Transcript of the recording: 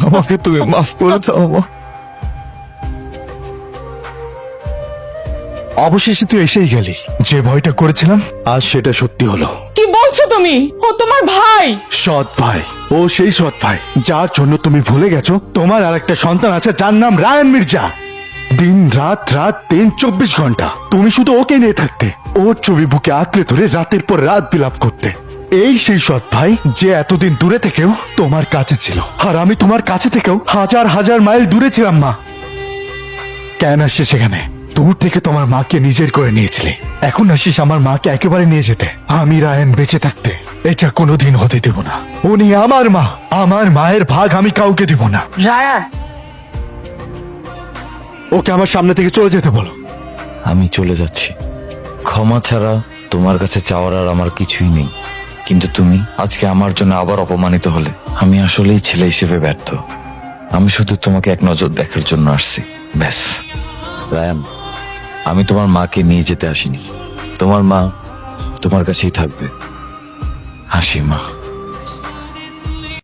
আমাকে তুমি মাফ করে দাও মা। অবশেষে তুই এসেই গেলি। যে ভয়টা করেছিলাম আজ সেটা সত্যি হলো। কি বলছো তুমি? ও তোমার ভাই। সৎ ভাই। ও সেই সৎ ভাই যার জন্য তুমি ভুলে গেছো তোমার আর একটা সন্তান আছে যার নাম রায়ান মির্জা। দিন রাত রাত দিন 24 ঘন্টা তুমি শুধু ওকে নিয়ে থাকতে, ওর ছবি বুকে আঁকড়ে ধরে রাতের পর রাত বিলাপ করতে। এই সেই সৎ ভাই যে এতদিন দূরে থেকেও তোমার কাছে ছিল, আর আমি তোমার কাছে থেকেও হাজার হাজার মাইল দূরে ছিলাম মা। কেন আসছিস সেখানে? দূর থেকে তোমার মাকে নিজের করে নিয়েছিলে, এখন আসিস আমার মাকে একেবারে নিয়ে যেতে। আমি রায়ান বেঁচে থাকতে এটা কোনোদিন হতে দেব না। উনি আমার মা, আমার মায়ের ভাগ আমি কাউকে দেব না। রায়ান, ওকে আমার সামনে থেকে চলে যেতে বলো। আমি চলে যাচ্ছি। ক্ষমা ছাড়া তোমার কাছে চাওয়ার আর আমার কিছুই নেই। কিন্তু তুমি আজকে আমার জন্য আবার অপমানিত হলে আমি আসলেই ছেলে হিসেবে ব্যর্থ। আমি শুধু তোমাকে এক নজর দেখার জন্য আসছি, ব্যাস। রায়ান, আমি তোমার মাকে নিয়ে যেতে আসিনি। তোমার মা তোমার কাছেই থাকবে। হাসি মা।